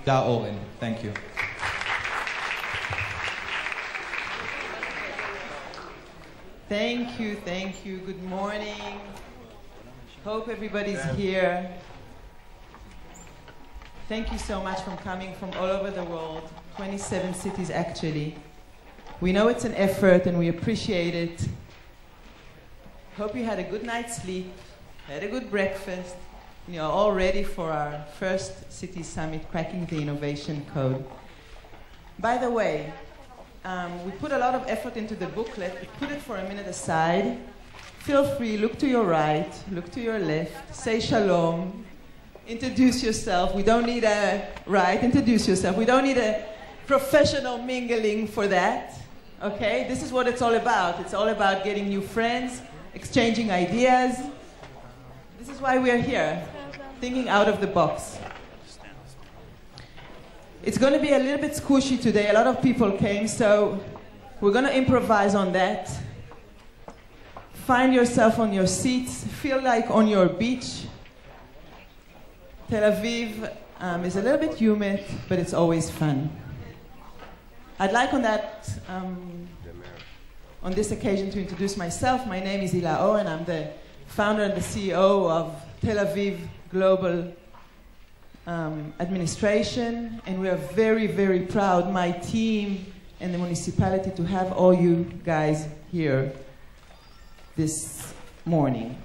Da Oren. Thank you. Thank you, thank you. Good morning. Hope everybody's here. Thank you so much for coming from all over the world, 27 cities actually. We know it's an effort and we appreciate it. Hope you had a good night's sleep, had a good breakfast, and you're all ready for our first City Summit, Cracking the Innovation Code. By the way, we put a lot of effort into the booklet. Put it for a minute aside. Feel free, look to your right, look to your left, say shalom, introduce yourself. We don't need introduce yourself. We don't need a professional mingling for that, okay? This is what it's all about. It's all about getting new friends, exchanging ideas. This is why we're here, thinking out of the box. It's going to be a little bit squishy today. A lot of people came, so we're going to improvise on that. Find yourself on your seats. Feel like on your beach. Tel Aviv is a little bit humid, but it's always fun. I'd like on this occasion to introduce myself. My name is Hila Oren. I'm the founder and the CEO of Tel Aviv Global Administration, and we are very, very proud, my team and the municipality, to have all you guys here this morning.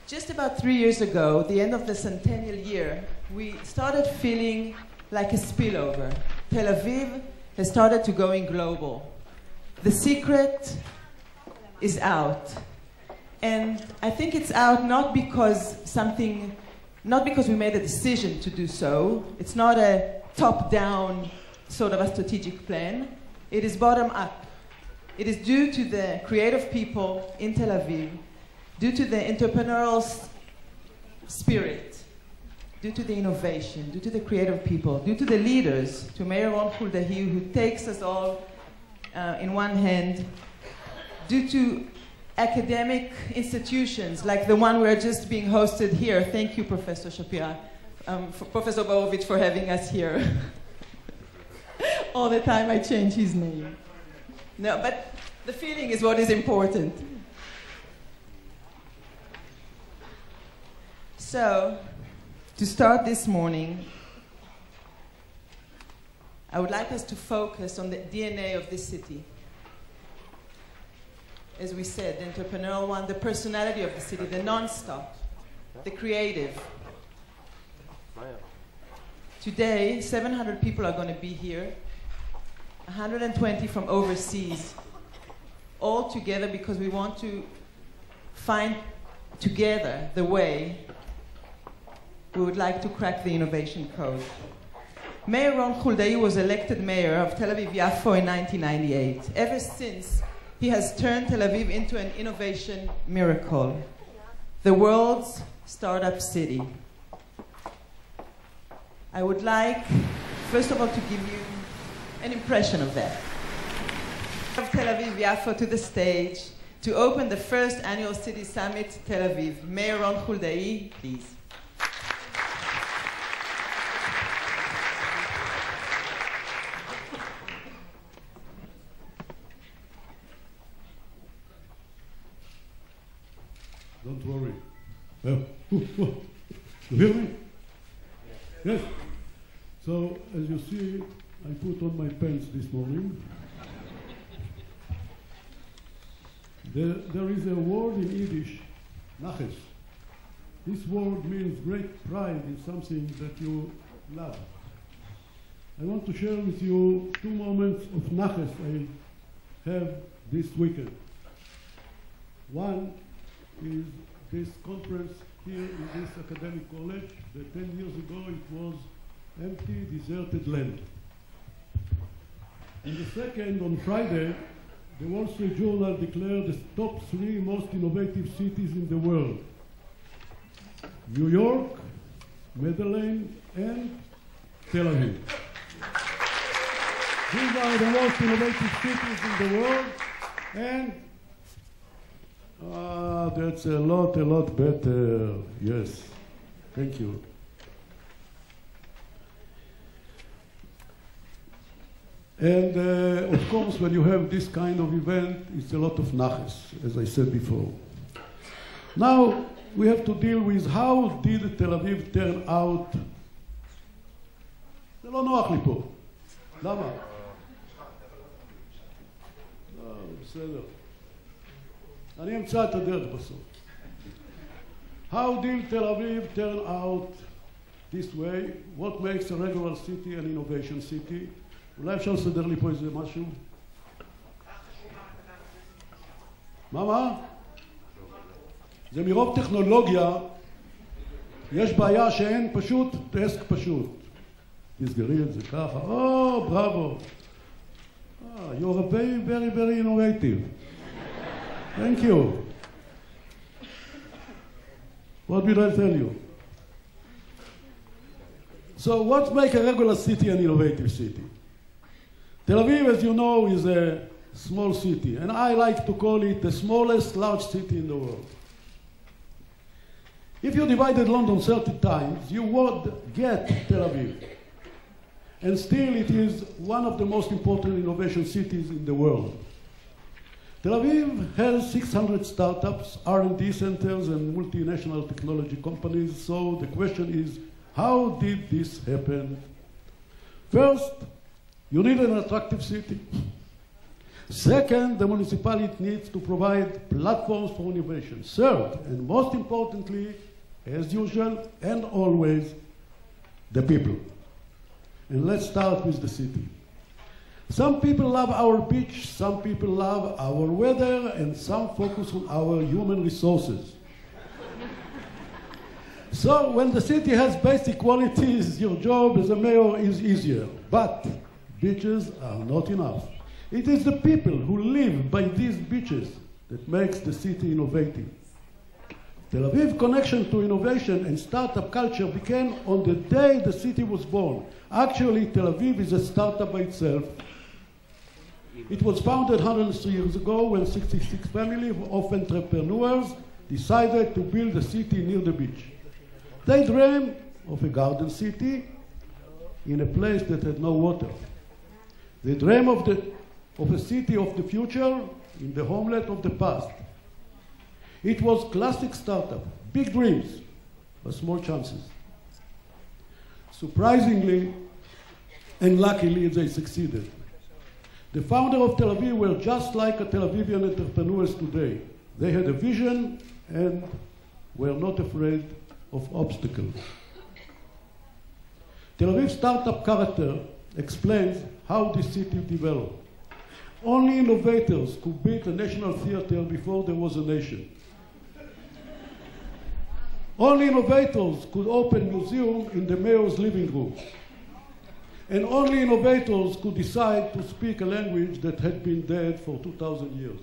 Just about 3 years ago, the end of the centennial year, we started feeling like a spillover. Tel Aviv has started to going global. The secret is out. And I think it's out not because we made a decision to do so. It's not a top-down sort of a strategic plan. It is bottom-up. It is due to the creative people in Tel Aviv, due to the entrepreneurial spirit, due to the innovation, due to the creative people, due to the leaders, to Mayor Oren Huldai, who takes us all in one hand, due to academic institutions like the one we're just being hosted here. Thank you, Professor Shapira, Professor Borovich, for having us here. All the time I change his name. No, but the feeling is what is important. So, to start this morning, I would like us to focus on the DNA of this city. As we said, the entrepreneurial one, the personality of the city, the non-stop, the creative. Today, 700 people are going to be here, 120 from overseas, all together because we want to find together the way we would like to crack the innovation code. Mayor Oren Huldai was elected mayor of Tel Aviv-Yafo in 1998. Ever since, he has turned Tel Aviv into an innovation miracle, the world's startup city. I would like, first of all, to give you an impression of that. Of Tel Aviv-Yafo to the stage to open the first annual City Summit, Tel Aviv. Mayor Oren Huldai, please. Don't worry. You hear me? Yes. So, as you see, I put on my pants this morning. There is a word in Yiddish, naches. This word means great pride in something that you love. I want to share with you 2 moments of naches I have this weekend. One is this conference here in this academic college that 10 years ago it was empty, deserted land. And the second, on Friday, the Wall Street Journal declared the top 3 most innovative cities in the world: New York, Medellin, and Tel Aviv. These are the most innovative cities in the world, and that's a lot better. Yes, thank you. And of course, when you have this kind of event, it's a lot of naches, as I said before. Now, we have to deal with how did Tel Aviv turn out. זה לא נוח לי פה. למה? לא, בסדר. אני אמצא את הדרך בסוף. How did Tel Aviv turn out this way? What makes a regular city an innovation city? אולי אפשר לסדר לי פה איזה משהו? מה? זה מרוב טכנולוגיה, יש בעיה שאין פשוט דסק פשוט. תסגרי את זה ככה, בראבו. You're a very, very, very innovative. Thank you. What did I tell you? So what makes a regular city an innovative city? Tel Aviv, as you know, is a small city, and I like to call it the smallest large city in the world. If you divided London 30 times, you would get Tel Aviv. And still it is one of the most important innovation cities in the world. Tel Aviv has 600 startups, R&D centers, and multinational technology companies. So the question is, how did this happen? First, you need an attractive city. Second, the municipality needs to provide platforms for innovation. Third, and most importantly, as usual and always, the people. And let's start with the city. Some people love our beach, some people love our weather, and some focus on our human resources. So when the city has basic qualities, your job as a mayor is easier. But beaches are not enough. It is the people who live by these beaches that makes the city innovative. Tel Aviv's connection to innovation and startup culture began on the day the city was born. Actually, Tel Aviv is a startup by itself. It was founded 103 years ago when 66 families of entrepreneurs decided to build a city near the beach. They dreamed of a garden city in a place that had no water. They dreamed of a city of the future in the homeland of the past. It was classic startup, big dreams, but small chances. Surprisingly and luckily, they succeeded. The founder of Tel Aviv were just like a Tel Avivian entrepreneurs today. They had a vision and were not afraid of obstacles. Tel Aviv's startup character explains how this city developed. Only innovators could build a national theater before there was a nation. Only innovators could open a museum in the mayor's living room. And only innovators could decide to speak a language that had been dead for 2,000 years.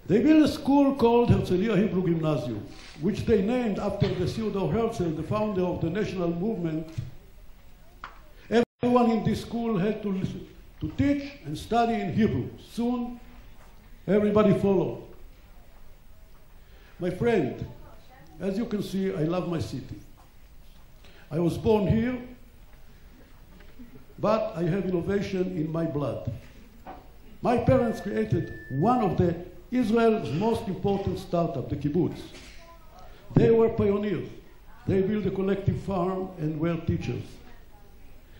They built a school called Herzliya Hebrew Gymnasium, which they named after the Theodor Herzl, the founder of the national movement. Everyone in this school had to listen, to teach and study in Hebrew. Soon, everybody followed. My friend, as you can see, I love my city. I was born here, but I have innovation in my blood. My parents created one of Israel's most important startups, the kibbutz. They were pioneers. They built a collective farm and were teachers.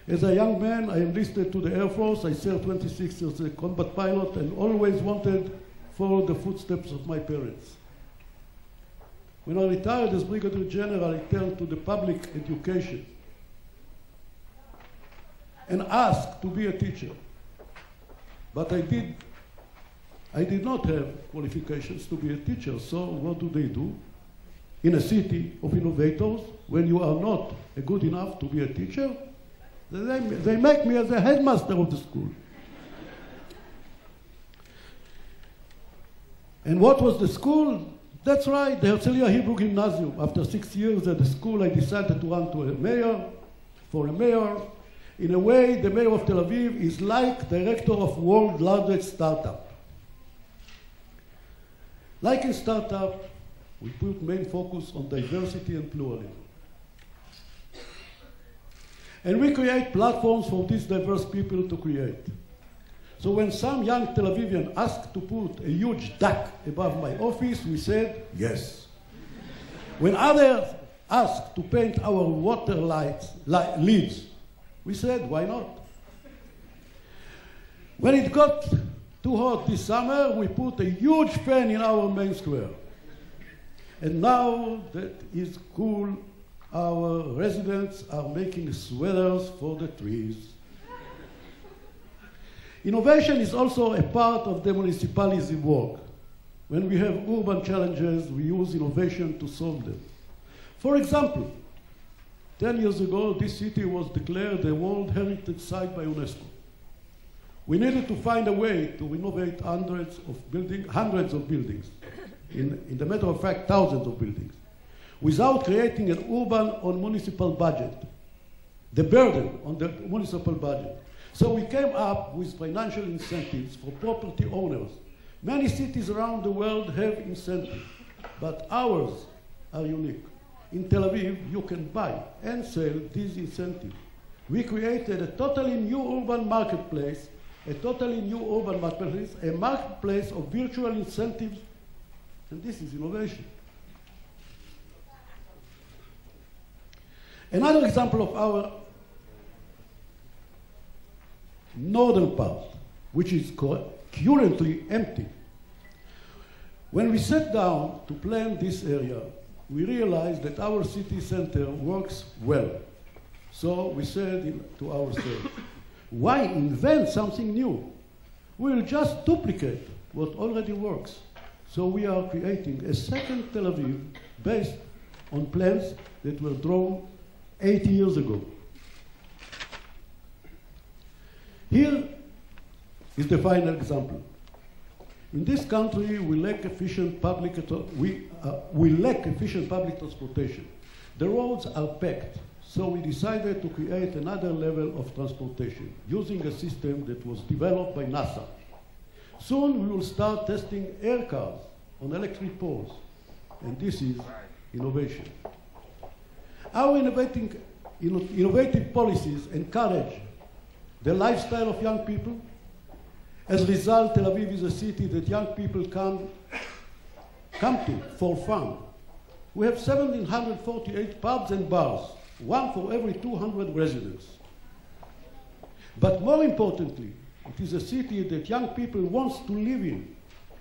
As a young man, I enlisted to the Air Force. I served 26 years as a combat pilot and always wanted to follow the footsteps of my parents. When I retired as Brigadier General, I turned to the public education and asked to be a teacher. But I did not have qualifications to be a teacher, so what do? In a city of innovators, when you are not good enough to be a teacher, they make me as a headmaster of the school. And what was the school? That's right, the Herzliya Hebrew Gymnasium. After 6 years at the school, I decided to run for a mayor. In a way, the mayor of Tel Aviv is like director of world's largest startup. Like in startup, we put main focus on diversity and pluralism. And we create platforms for these diverse people to create. So when some young Tel Avivian asked to put a huge duck above my office, we said, yes. When others asked to paint our water leads, we said, why not? When it got too hot this summer, we put a huge fan in our main square. And now that it's cool, our residents are making sweaters for the trees. Innovation is also a part of the municipality's work. When we have urban challenges, we use innovation to solve them. For example, 10 years ago, this city was declared a World Heritage Site by UNESCO. We needed to find a way to renovate hundreds of buildings, in the matter of fact, thousands of buildings, without creating an urban or municipal budget, the burden on the municipal budget. So we came up with financial incentives for property owners. Many cities around the world have incentives, but ours are unique. In Tel Aviv, you can buy and sell these incentives. We created a totally new urban marketplace, a marketplace of virtual incentives, and this is innovation. Another example of our northern part, which is currently empty. When we sat down to plan this area, we realized that our city center works well. So we said to ourselves, why invent something new? We'll just duplicate what already works. So we are creating a second Tel Aviv based on plans that were drawn 80 years ago. Here is the final example. In this country, we lack efficient public transportation. The roads are packed, so we decided to create another level of transportation using a system that was developed by NASA. Soon we will start testing air cars on electric poles, and this is innovation. Our innovative policies encourage the lifestyle of young people. As a result, Tel Aviv is a city that young people come to for fun. We have 1,748 pubs and bars, one for every 200 residents. But more importantly, it is a city that young people want to live in.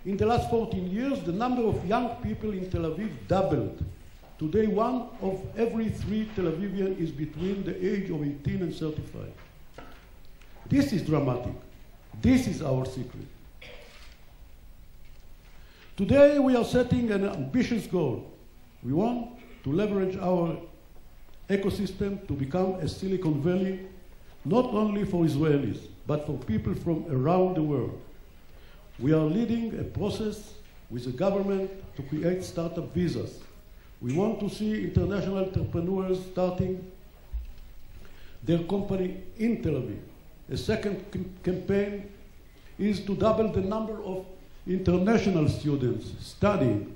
In the last 14 years, the number of young people in Tel Aviv doubled. Today, 1 of every 3 Tel Avivians is between the age of 18 and 35. This is dramatic. This is our secret. Today, we are setting an ambitious goal. We want to leverage our ecosystem to become a Silicon Valley, not only for Israelis, but for people from around the world. We are leading a process with the government to create startup visas. We want to see international entrepreneurs starting their company in Tel Aviv. A second campaign is to double the number of international students studying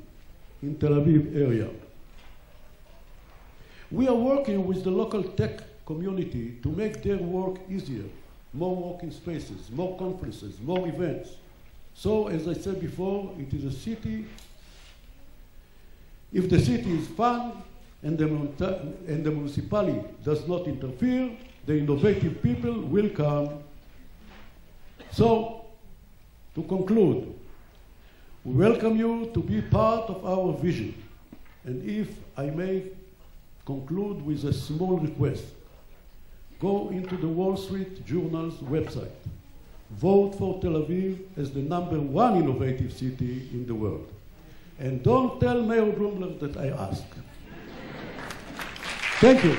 in Tel Aviv area. We are working with the local tech community to make their work easier. More working spaces, more conferences, more events. So, as I said before, it is a city. If the city is fun and the municipality does not interfere, the innovative people will come. So, to conclude, we welcome you to be part of our vision. And if I may conclude with a small request, go into the Wall Street Journal's website. Vote for Tel Aviv as the #1 innovative city in the world. And don't tell Mayor Bloomberg that I asked. Thank you.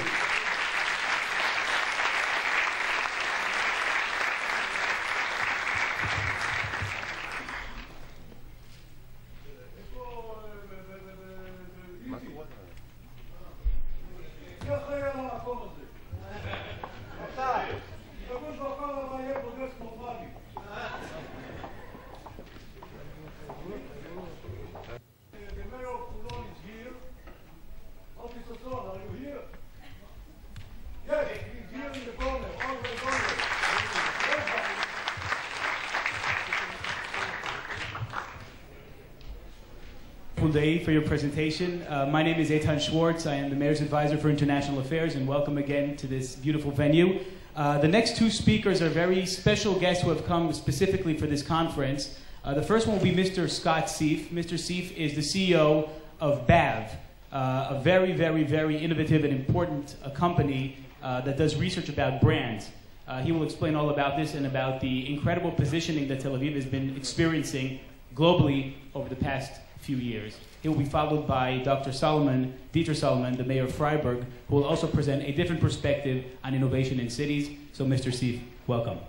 Huldai, for your presentation. My name is Eitan Schwartz. I am the Mayor's Advisor for International Affairs, and welcome again to this beautiful venue. The next two speakers are very special guests who have come specifically for this conference. The first one will be Mr. Scott Siff. Mr. Siff is the CEO of BAV, a very, very, very innovative and important company that does research about brands. He will explain all about this and about the incredible positioning that Tel Aviv has been experiencing globally over the past few years. He will be followed by Dr. Solomon, Dieter Solomon, the mayor of Freiburg, who will also present a different perspective on innovation in cities. So, Mr. Siff, welcome.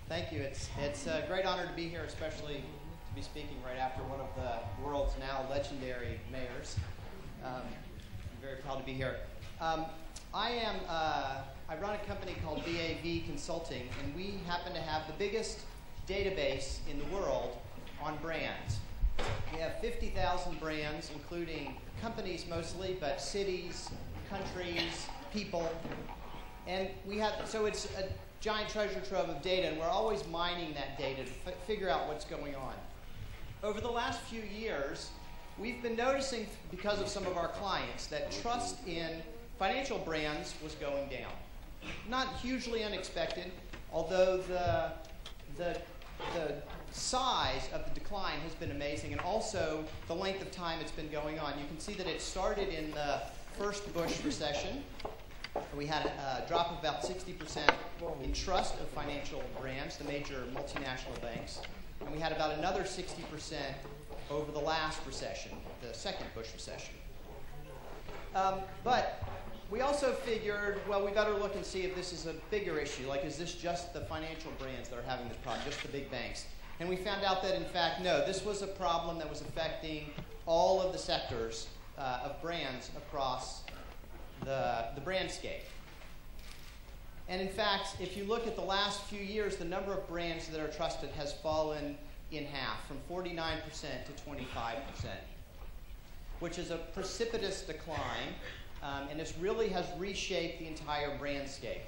Thank you. It's a great honor to be here, especially to be speaking right after one of the world's now legendary mayors. I'm very proud to be here. I run a company called BAV Consulting, and we happen to have the biggest database in the world on brands. We have 50,000 brands, including companies mostly, but cities, countries, people. And so it's a giant treasure trove of data, and we're always mining that data to figure out what's going on. Over the last few years, we've been noticing, because of some of our clients, that trust in financial brands was going down. Not hugely unexpected, although the size of the decline has been amazing, and also the length of time it's been going on. You can see that it started in the first Bush recession. We had a drop of about 60% in trust of financial brands, the major multinational banks. And we had about another 60% over the last recession, the second Bush recession. But we also figured, well, we better look and see if this is a bigger issue. Like, is this just the financial brands that are having this problem, just the big banks? And we found out that, in fact, no, this was a problem that was affecting all of the sectors of brands across the brandscape. And in fact, if you look at the last few years, the number of brands that are trusted has fallen in half, from 49% to 25%, which is a precipitous decline, and this really has reshaped the entire brandscape.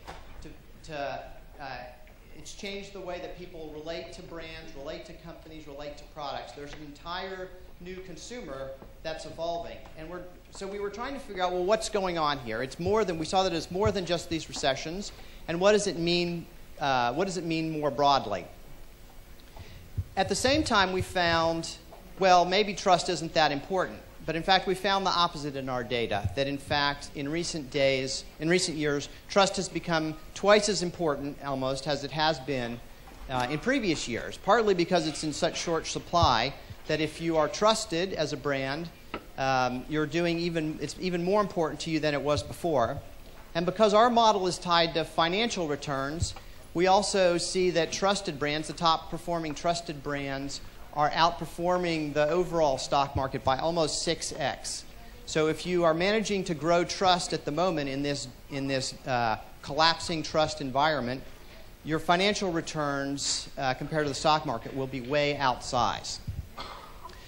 It's changed the way that people relate to brands, relate to companies, relate to products. There's an entire new consumer that's evolving. And so we were trying to figure out, well, what's going on here? It's more than, we saw that it's more than just these recessions. And what does it mean more broadly? At the same time, we found, well, maybe trust isn't that important. But in fact, we found the opposite in our data, that in fact, in recent years, trust has become twice as important, almost, as it has been in previous years, partly because it's in such short supply that if you are trusted as a brand, it's even more important to you than it was before. And because our model is tied to financial returns, we also see that trusted brands, the top performing trusted brands, are outperforming the overall stock market by almost 6x. So if you are managing to grow trust at the moment in this collapsing trust environment, your financial returns compared to the stock market will be way outsized.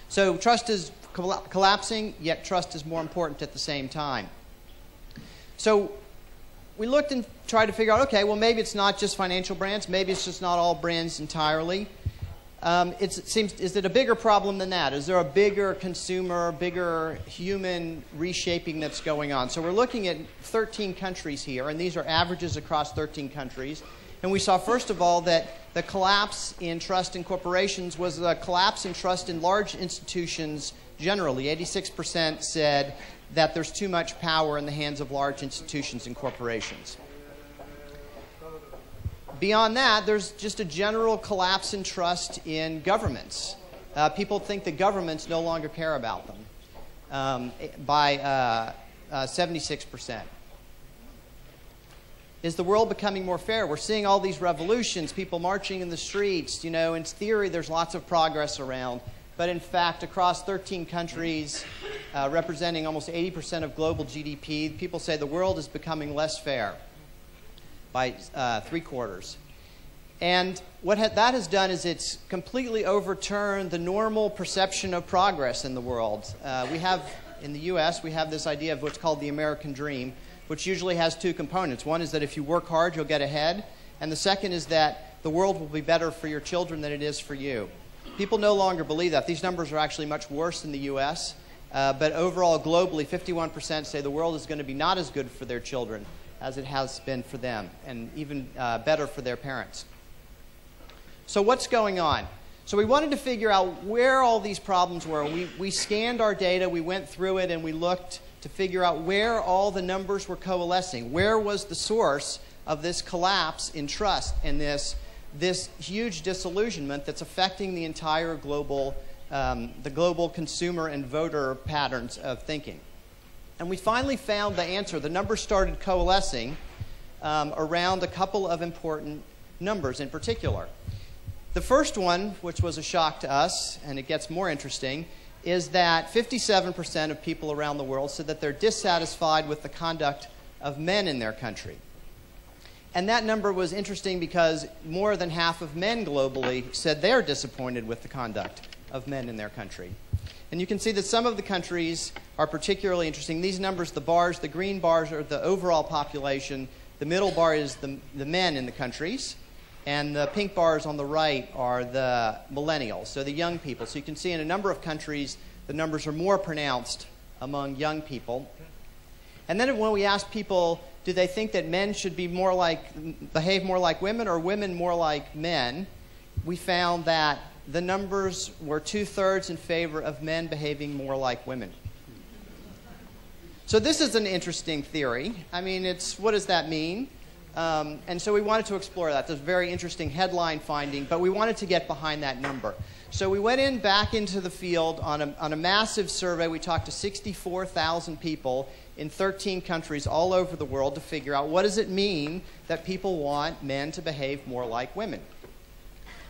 So trust is collapsing, yet trust is more important at the same time. So we looked and tried to figure out, okay, well, maybe it's not just financial brands. Maybe it's just not all brands entirely. Is it a bigger problem than that? Is there a bigger consumer, bigger human reshaping that's going on? So we're looking at 13 countries here, and these are averages across 13 countries. And we saw, first of all, that the collapse in trust in corporations was a collapse in trust in large institutions generally. 86% said that there's too much power in the hands of large institutions and corporations. Beyond that, there's just a general collapse in trust in governments. People think that governments no longer care about them by 76%. Is the world becoming more fair? We're seeing all these revolutions, people marching in the streets. You know, in theory, there's lots of progress around. But in fact, across 13 countries, representing almost 80% of global GDP, people say the world is becoming less fair by 3/4. And what that has done is it's completely overturned the normal perception of progress in the world. In the US, we have this idea of what's called the American dream, which usually has two components. One is that if you work hard, you'll get ahead, and the second is that the world will be better for your children than it is for you. People no longer believe that. These numbers are actually much worse in the U.S., but overall, globally, 51% say the world is going to be not as good for their children as it has been for them, and even better for their parents. So what's going on? So we wanted to figure out where all these problems were. We scanned our data, we went through it, and we looked to figure out where all the numbers were coalescing. Where was the source of this collapse in trust and this huge disillusionment that's affecting the entire global, the global consumer and voter patterns of thinking? And we finally found the answer. The numbers started coalescing around a couple of important numbers in particular. The first one, which was a shock to us, and it gets more interesting, is that 57% of people around the world said that they're dissatisfied with the conduct of men in their country. And that number was interesting because more than half of men globally said they're disappointed with the conduct of men in their country. And you can see that some of the countries are particularly interesting. These numbers, the bars, the green bars are the overall population. The middle bar is the men in the countries. And the pink bars on the right are the millennials, so the young people. So you can see in a number of countries, the numbers are more pronounced among young people. And then when we asked people, do they think that men should be behave more like women or women more like men, we found that the numbers were 2/3 in favor of men behaving more like women. So this is an interesting theory. I mean, what does that mean? And so we wanted to explore that. There's a very interesting headline finding, but we wanted to get behind that number. So we went back into the field on a massive survey. We talked to 64,000 people in 13 countries all over the world to figure out what does it mean that people want men to behave more like women.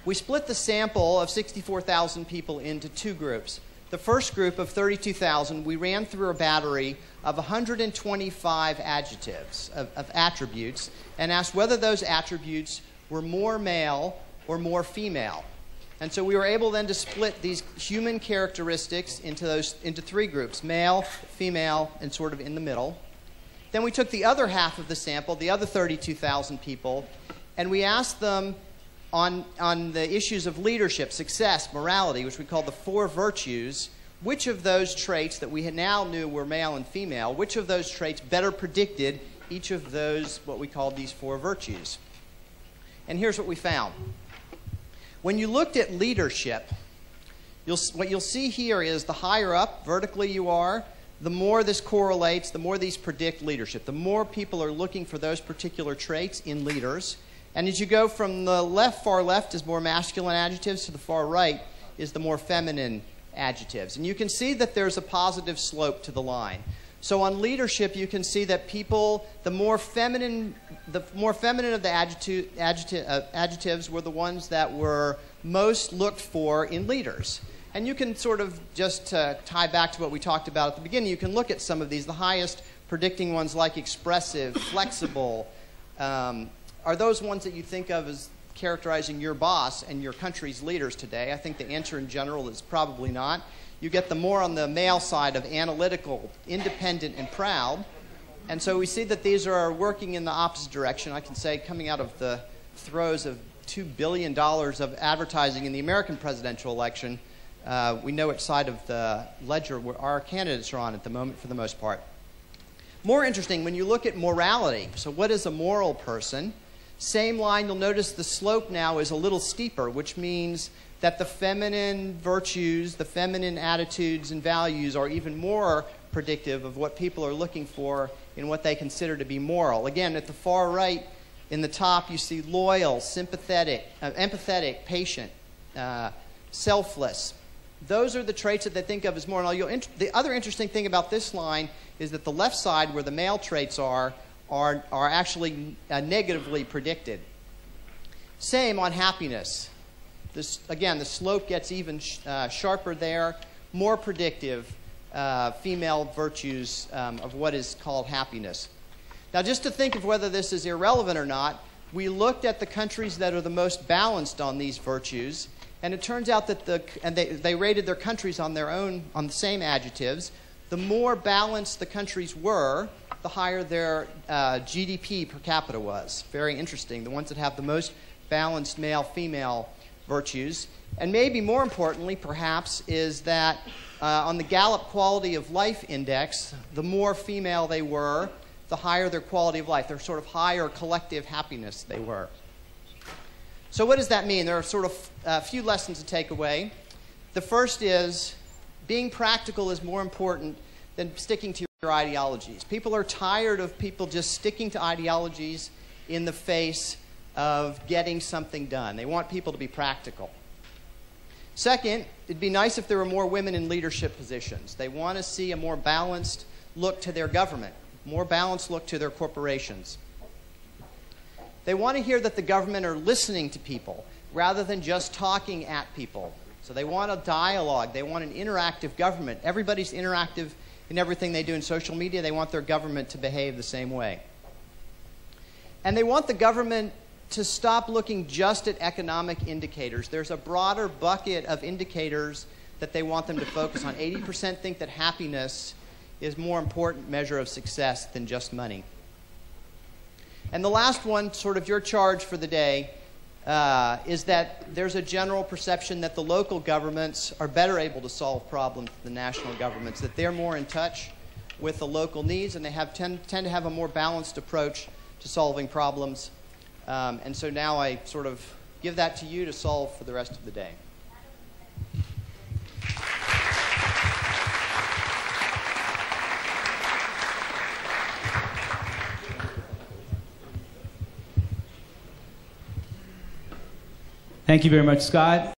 We split the sample of 64,000 people into two groups. The first group of 32,000, we ran through a battery of 125 adjectives, of attributes, and asked whether those attributes were more male or more female. And so we were able then to split these human characteristics into three groups, male, female, and sort of in the middle. Then we took the other half of the sample, the other 32,000 people, and we asked them on the issues of leadership, success, morality, which we call the four virtues, which of those traits that we now knew were male and female, which of those traits better predicted each of those, what we called these four virtues. And here's what we found. When you looked at leadership, what you'll see here is the higher up vertically you are, the more this correlates, the more these predict leadership. The more people are looking for those particular traits in leaders. And as you go from the far left is more masculine adjectives to the far right is the more feminine adjectives. And you can see that there's a positive slope to the line. So on leadership, you can see that people, the more feminine of the adjectives were the ones that were most looked for in leaders. And you can sort of just tie back to what we talked about at the beginning. You can look at some of these. The highest predicting ones like expressive, flexible, are those ones that you think of as characterizing your boss and your country's leaders today? I think the answer in general is probably not. You get the more on the male side of analytical, independent, and proud. And so we see that these are working in the opposite direction. I can say coming out of the throes of $2 billion of advertising in the American presidential election, we know which side of the ledger our candidates are on at the moment for the most part. More interesting, when you look at morality, so what is a moral person? Same line, you'll notice the slope now is a little steeper, which means that the feminine virtues, the feminine attitudes and values are even more predictive of what people are looking for in what they consider to be moral. Again, at the far right, in the top, you see loyal, sympathetic, empathetic, patient, selfless. Those are the traits that they think of as moral. The other interesting thing about this line is that the left side, where the male traits are actually negatively predicted. Same on happiness. Again, the slope gets even sharper there, more predictive female virtues of what is called happiness. Now, just to think of whether this is irrelevant or not, we looked at the countries that are the most balanced on these virtues, and it turns out that they rated their countries on the same adjectives. The more balanced the countries were, the higher their GDP per capita was. Very interesting. The ones that have the most balanced male-female virtues. And maybe more importantly, perhaps, is that on the Gallup Quality of Life Index, the more female they were, the higher their quality of life, their sort of higher collective happiness they were. So what does that mean? There are sort of a few lessons to take away. The first is being practical is more important than sticking to your ideologies. People are tired of people just sticking to ideologies in the face of getting something done. They want people to be practical. Second, it'd be nice if there were more women in leadership positions. They want to see a more balanced look to their government, more balanced look to their corporations. They want to hear that the government are listening to people rather than just talking at people. So they want a dialogue. They want an interactive government. Everybody's interactive in everything they do in social media. They want their government to behave the same way. And they want the government to stop looking just at economic indicators. There's a broader bucket of indicators that they want them to focus on. 80% think that happiness is a more important measure of success than just money. And the last one, sort of your charge for the day, is that there's a general perception that the local governments are better able to solve problems than the national governments, that they're more in touch with the local needs, and they tend to have a more balanced approach to solving problems. And so now I sort of give that to you to solve for the rest of the day. Thank you very much, Scott.